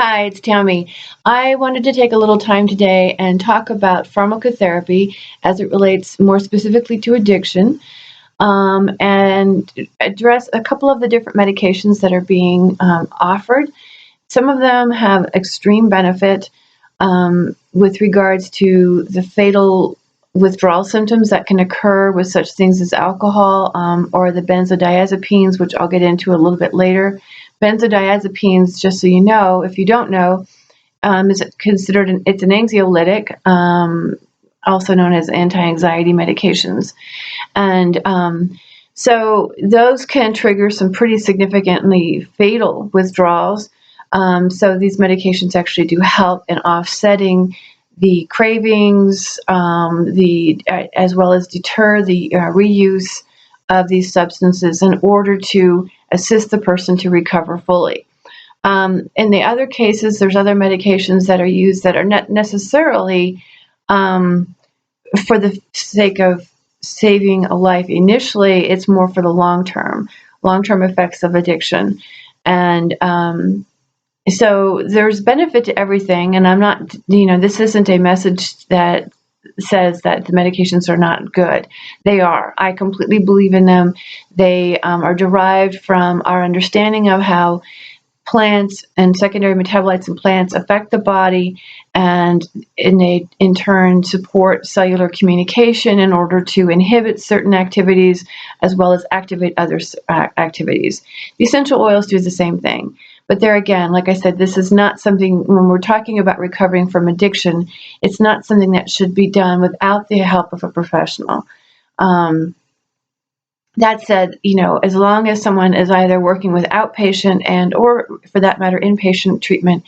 Hi, it's Tammy. I wanted to take a little time today and talk about pharmacotherapy as it relates more specifically to addiction, and address a couple of the different medications that are being offered. Some of them have extreme benefit with regards to the fatal withdrawal symptoms that can occur with such things as alcohol or the benzodiazepines, which I'll get into a little bit later. Benzodiazepines, just so you know, if you don't know, is considered it's an anxiolytic, also known as anti-anxiety medications, and so those can trigger some pretty significantly fatal withdrawals. So these medications actually do help in offsetting the cravings, as well as deter the reuse of these substances in order to assist the person to recover fully. In the other cases, there's other medications that are used that are not necessarily for the sake of saving a life. Initially, it's more for the long-term effects of addiction. And so there's benefit to everything, and I'm not, this isn't a message that says that the medications are not good. They are. I completely believe in them. They are derived from our understanding of how plants and secondary metabolites in plants affect the body, and in turn support cellular communication in order to inhibit certain activities as well as activate other activities. The essential oils do the same thing. But there again, like I said, this is not something, when we're talking about recovering from addiction, it's not something that should be done without the help of a professional. That said, as long as someone is either working with outpatient or for that matter, inpatient treatment,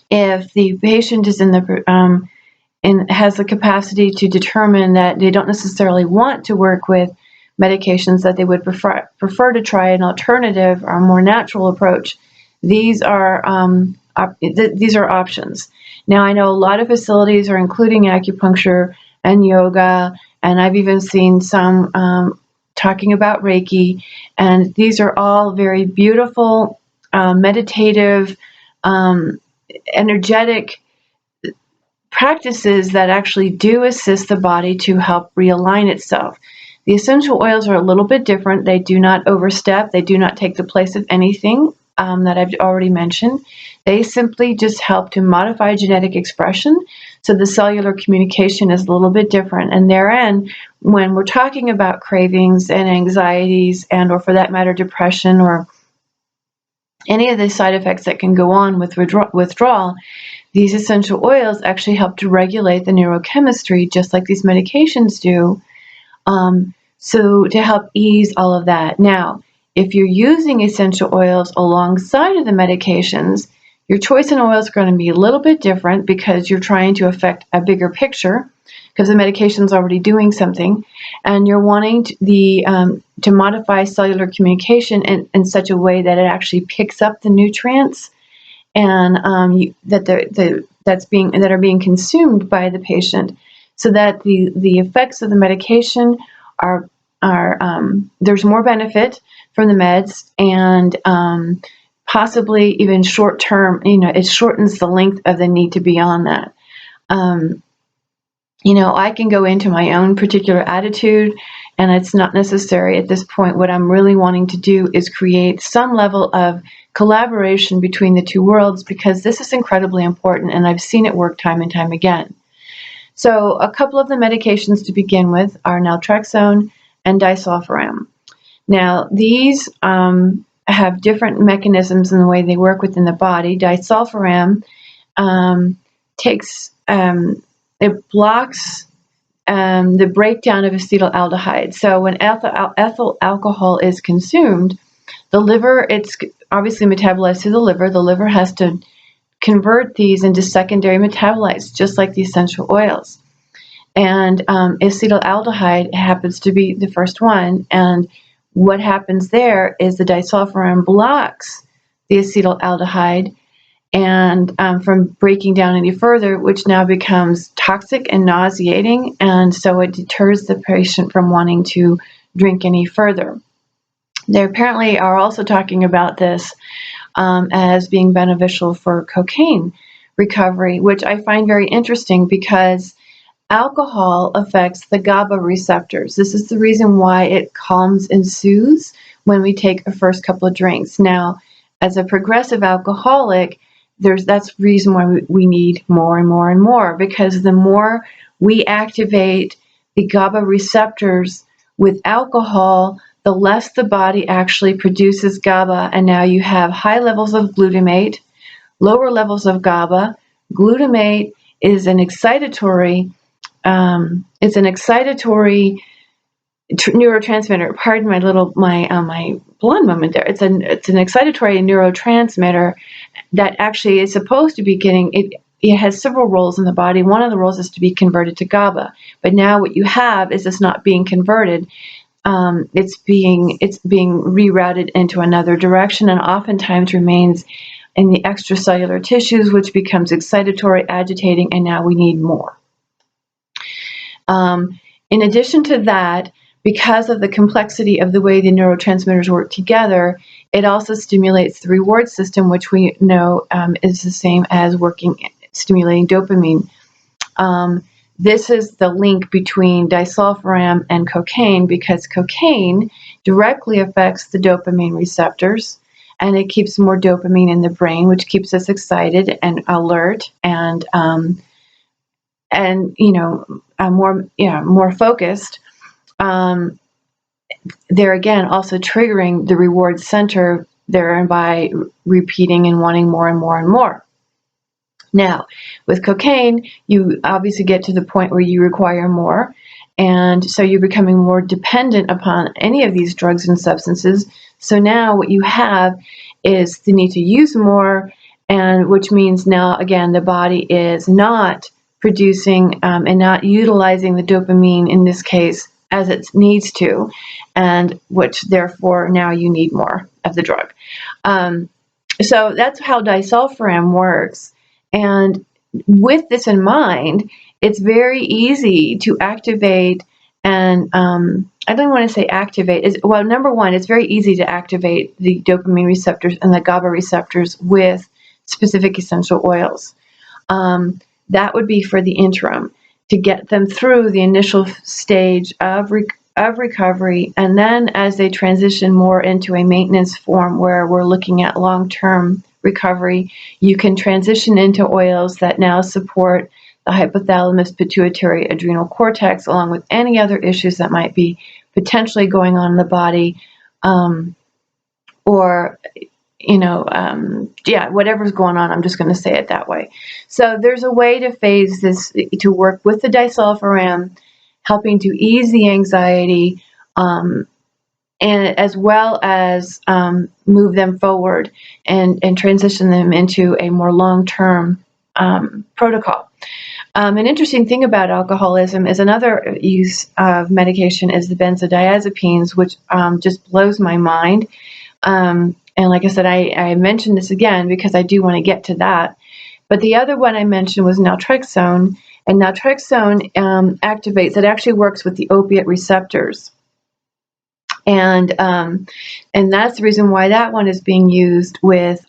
if the patient is has the capacity to determine that they don't necessarily want to work with medications, that they would prefer to try an alternative or a more natural approach, these are options. Now, I know a lot of facilities are including acupuncture and yoga, and I've even seen some talking about Reiki, and these are all very beautiful, meditative, energetic practices that actually do assist the body to help realign itself. The essential oils are a little bit different. They do not overstep. They do not take the place of anything that I've already mentioned. They simply just help to modify genetic expression, so the cellular communication is a little bit different. And therein, when we're talking about cravings and anxieties or for that matter, depression or any of the side effects that can go on with withdrawal, these essential oils actually help to regulate the neurochemistry just like these medications do. So to help ease all of that. Now, if you're using essential oils alongside of the medications, your choice in oils is going to be a little bit different because you're trying to affect a bigger picture because the medication's already doing something, and you're wanting to modify cellular communication in such a way that it actually picks up the nutrients and that are being consumed by the patient, so that the effects of the medication are there's more benefit from the meds, and possibly even short term, it shortens the length of the need to be on that. I can go into my own particular attitude, and it's not necessary at this point. What I'm really wanting to do is create some level of collaboration between the two worlds, because this is incredibly important, and I've seen it work time and time again. So a couple of the medications to begin with are naltrexone and disulfiram. Now, these have different mechanisms in the way they work within the body. Disulfiram it blocks the breakdown of acetaldehyde. So when ethyl alcohol is consumed, the liver, it's obviously metabolized through the liver. The liver has to convert these into secondary metabolites, just like the essential oils. And acetaldehyde happens to be the first one. And what happens there is the disulfiram blocks the acetaldehyde and from breaking down any further, which now becomes toxic and nauseating. And so it deters the patient from wanting to drink any further. They apparently are also talking about this as being beneficial for cocaine recovery, which I find very interesting because alcohol affects the GABA receptors. This is the reason why it calms and soothes when we take the first couple of drinks. Now, as a progressive alcoholic, that's the reason why we need more and more and more, because the more we activate the GABA receptors with alcohol, the less the body actually produces GABA, and now you have high levels of glutamate, lower levels of GABA. Glutamate is an excitatory neurotransmitter. Pardon my blonde moment there. It's an excitatory neurotransmitter that actually is supposed to be it has several roles in the body. One of the roles is to be converted to GABA. But now what you have is it's not being converted. It's being rerouted into another direction, and oftentimes remains in the extracellular tissues, which becomes excitatory, agitating, and now we need more. In addition to that, because of the complexity of the way the neurotransmitters work together, it also stimulates the reward system, which we know is the same as stimulating dopamine. This is the link between disulfiram and cocaine, because cocaine directly affects the dopamine receptors, and it keeps more dopamine in the brain, which keeps us excited and alert and more focused. They're again also triggering the reward center, thereby repeating and wanting more and more and more. Now, with cocaine, you obviously get to the point where you require more, and so you're becoming more dependent upon any of these drugs and substances. So now what you have is the need to use more, and which means now, again, the body is not producing and not utilizing the dopamine in this case as it needs to, and which therefore now you need more of the drug. So that's how disulfiram works. And with this in mind, it's very easy to activate, and I don't want to say activate. Well, number one, it's very easy to activate the dopamine receptors and the GABA receptors with specific essential oils. That would be for the interim, to get them through the initial stage of recovery, and then as they transition more into a maintenance form where we're looking at long-term recovery, you can transition into oils that now support the hypothalamus, pituitary, adrenal cortex, along with any other issues that might be potentially going on in the body, whatever's going on. I'm just going to say it that way. So there's a way to phase this, to work with the disulfiram, helping to ease the anxiety, and as well as move them forward and transition them into a more long-term protocol. An interesting thing about alcoholism is another use of medication is the benzodiazepines, which just blows my mind. And like I said, I mentioned this again because I do want to get to that. But the other one I mentioned was naltrexone, and naltrexone activates. It actually works with the opiate receptors, and that's the reason why that one is being used with.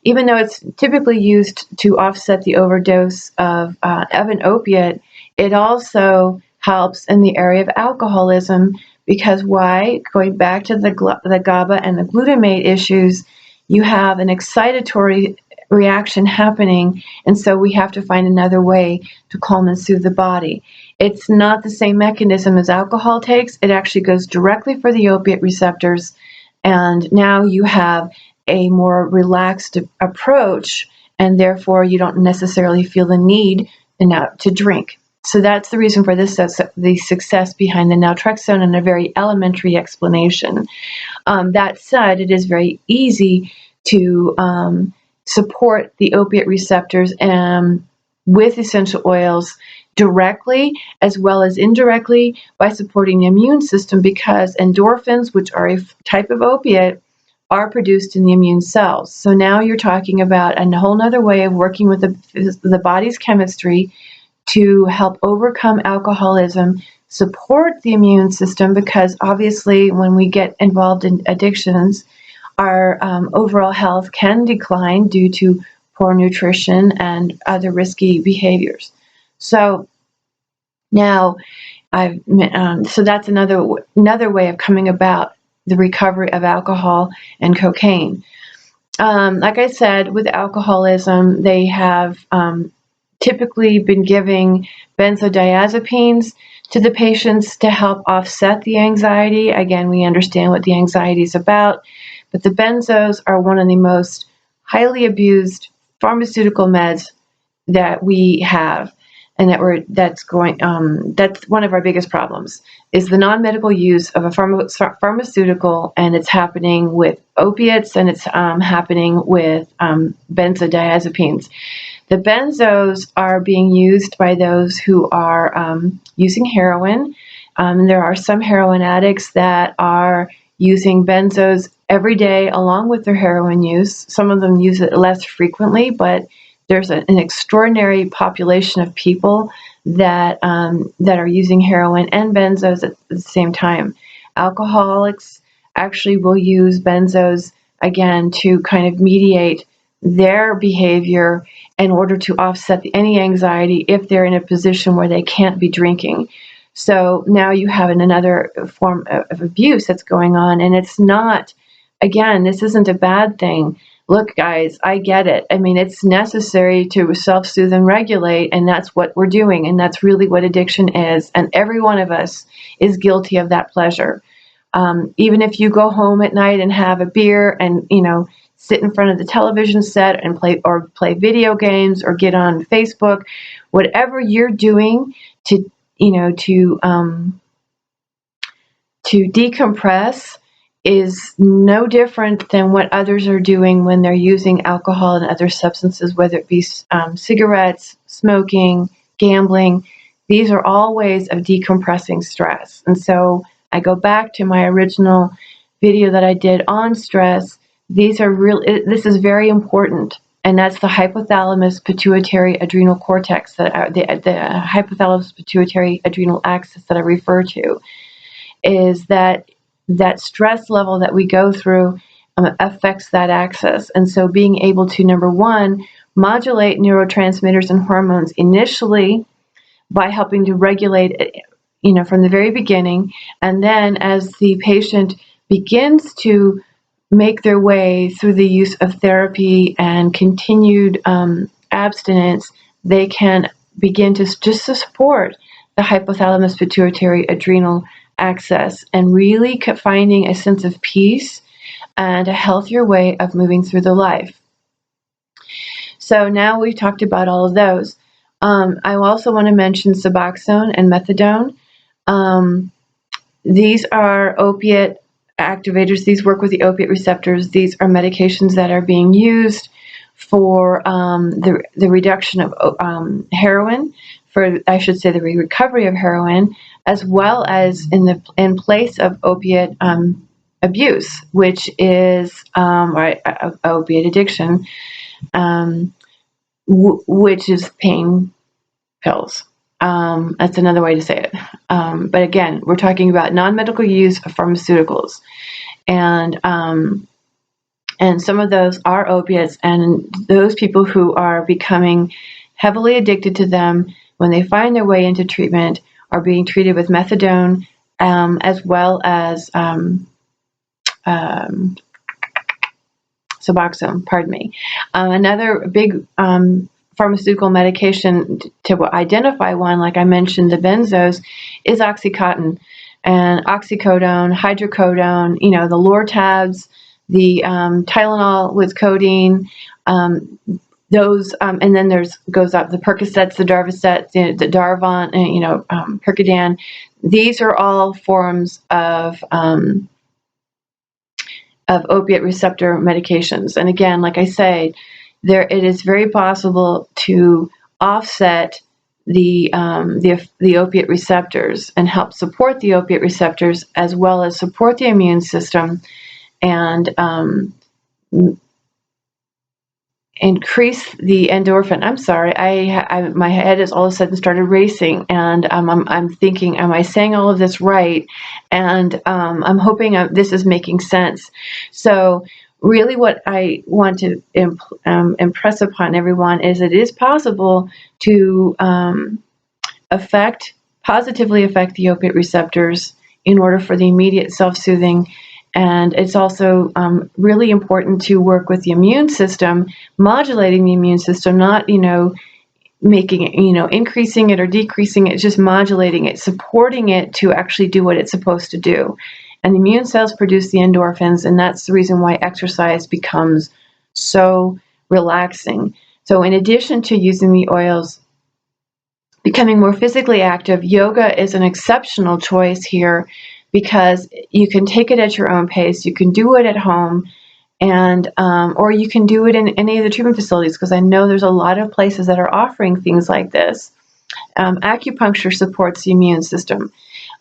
Even though it's typically used to offset the overdose of an opiate, it also helps in the area of alcoholism. Because why? Going back to the GABA and the glutamate issues, you have an excitatory reaction happening, and so we have to find another way to calm and soothe the body. It's not the same mechanism as alcohol takes. It actually goes directly for the opiate receptors, and now you have a more relaxed approach, and therefore you don't necessarily feel the need to drink. So that's the reason for this, the success behind the naltrexone, and a very elementary explanation. That said, it is very easy to support the opiate receptors with essential oils directly as well as indirectly by supporting the immune system, because endorphins, which are a type of opiate, are produced in the immune cells. So now you're talking about a whole other way of working with the body's chemistry to help overcome alcoholism, support the immune system, because obviously when we get involved in addictions, our overall health can decline due to poor nutrition and other risky behaviors. So now so that's another way of coming about the recovery of alcohol and cocaine. Like I said, with alcoholism, they have typically been giving benzodiazepines to the patients to help offset the anxiety. Again, we understand what the anxiety is about, but the benzos are one of the most highly abused pharmaceutical meds that we have, and that's one of our biggest problems is the non-medical use of a pharmaceutical, and it's happening with opiates, and it's happening with benzodiazepines. The benzos are being used by those who are using heroin. There are some heroin addicts that are using benzos every day along with their heroin use. Some of them use it less frequently, but there's an extraordinary population of people that are using heroin and benzos at the same time. Alcoholics actually will use benzos again to kind of mediate their behavior in order to offset any anxiety if they're in a position where they can't be drinking. So now you have another form of abuse that's going on, and it's not, again, this isn't a bad thing. Look, guys, I get it. I mean, it's necessary to self-soothe and regulate, and that's what we're doing, and that's really what addiction is, and every one of us is guilty of that pleasure. Even if you go home at night and have a beer and, sit in front of the television set and play video games or get on Facebook, whatever you're doing to decompress is no different than what others are doing when they're using alcohol and other substances, whether it be cigarettes, smoking, gambling. These are all ways of decompressing stress. And so I go back to my original video that I did on stress. This is very important. And that's the hypothalamus pituitary adrenal cortex, the hypothalamus pituitary adrenal axis that I refer to, is that stress level that we go through affects that axis. And so being able to, number one, modulate neurotransmitters and hormones initially by helping to regulate it, from the very beginning. And then as the patient begins to make their way through the use of therapy and continued abstinence, they can begin to support the hypothalamus pituitary adrenal axis and really finding a sense of peace and a healthier way of moving through the life. So now we've talked about all of those. I also want to mention suboxone and methadone. These are opiate activators. These work with the opiate receptors. These are medications that are being used for the reduction of heroin, the recovery of heroin, as well as in place of opiate abuse, which is opiate addiction, which is pain pills. That's another way to say it. But again, we're talking about non-medical use of pharmaceuticals, and some of those are opiates, and those people who are becoming heavily addicted to them, when they find their way into treatment, are being treated with methadone, as well as suboxone, pardon me. Another big pharmaceutical medication to identify one, like I mentioned, the benzos, is Oxycontin and oxycodone, hydrocodone, the Lortabs, the Tylenol with codeine, those, and then goes up the Percocets, the Darvocet, the Darvon, and, Percodan. These are all forms of opiate receptor medications. And again, like I say, it is very possible to offset the opiate receptors and help support the opiate receptors, as well as support the immune system and increase the endorphin. I'm sorry, my head has all of a sudden started racing, and I'm thinking, am I saying all of this right? And I'm hoping this is making sense. So really what I want to impress upon everyone is it is possible to positively affect the opiate receptors in order for the immediate self-soothing. And it's also really important to work with the immune system, modulating the immune system, not, making it, increasing it or decreasing it, just modulating it, supporting it to actually do what it's supposed to do. And the immune cells produce the endorphins, and that's the reason why exercise becomes so relaxing. So in addition to using the oils, becoming more physically active, yoga is an exceptional choice here because you can take it at your own pace. You can do it at home, and or you can do it in any of the treatment facilities, because I know there's a lot of places that are offering things like this. Acupuncture supports the immune system.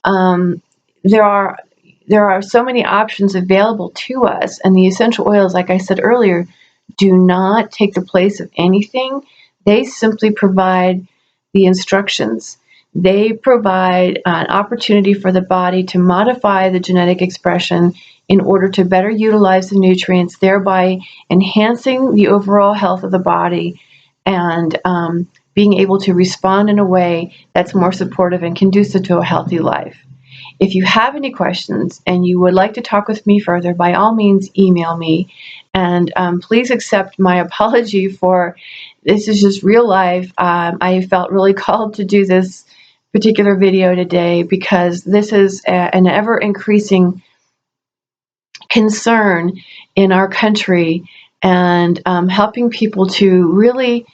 There are so many options available to us, and the essential oils, like I said earlier, do not take the place of anything. They simply provide the instructions. They provide an opportunity for the body to modify the genetic expression in order to better utilize the nutrients, thereby enhancing the overall health of the body and being able to respond in a way that's more supportive and conducive to a healthy life. If you have any questions and you would like to talk with me further, by all means, email me. And please accept my apology for this is just real life. I felt really called to do this particular video today because this is an ever-increasing concern in our country, and helping people to really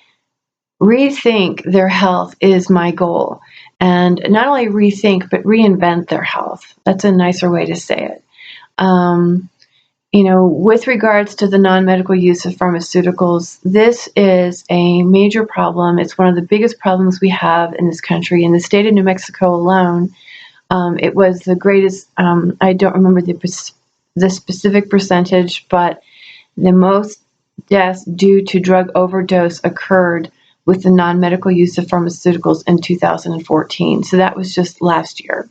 rethink their health is my goal. And not only rethink, but reinvent their health. That's a nicer way to say it. With regards to the non-medical use of pharmaceuticals, this is a major problem. It's one of the biggest problems we have in this country. In the state of New Mexico alone, it was the greatest, I don't remember the specific percentage, but the most deaths due to drug overdose occurred with the non-medical use of pharmaceuticals in 2014. So that was just last year.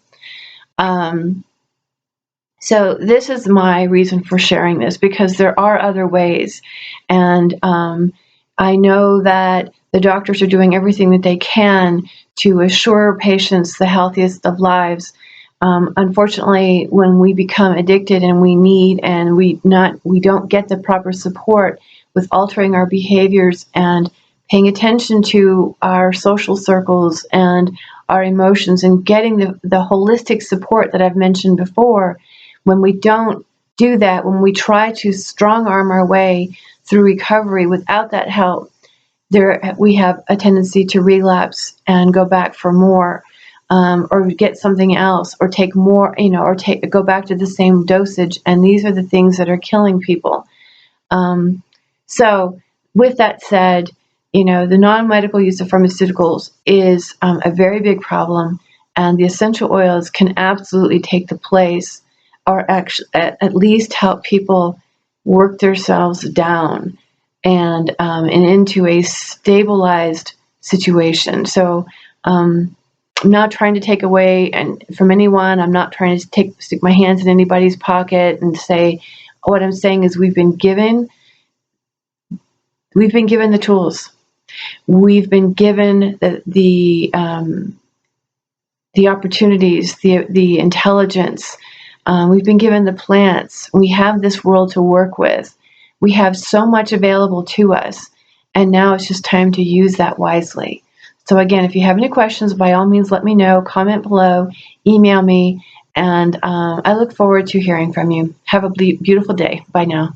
So this is my reason for sharing this, because there are other ways. And I know that the doctors are doing everything that they can to assure patients the healthiest of lives. Unfortunately, when we become addicted and we need and we don't get the proper support with altering our behaviors and paying attention to our social circles and our emotions and getting the holistic support that I've mentioned before, when we don't do that, when we try to strong arm our way through recovery without that help, we have a tendency to relapse and go back for more, or get something else, or take more, or go back to the same dosage. And these are the things that are killing people. So with that said, the non-medical use of pharmaceuticals is a very big problem, and the essential oils can absolutely take the place, or actually at least help people work themselves down and into a stabilized situation. So I'm not trying to take away from anyone. I'm not trying to stick my hands in anybody's pocket and say. What I'm saying is we've been given the tools. We've been given the opportunities, the intelligence. We've been given the plants. We have this world to work with. We have so much available to us, and now it's just time to use that wisely. So again, if you have any questions, by all means, let me know. Comment below, email me, and I look forward to hearing from you. Have a beautiful day. Bye now.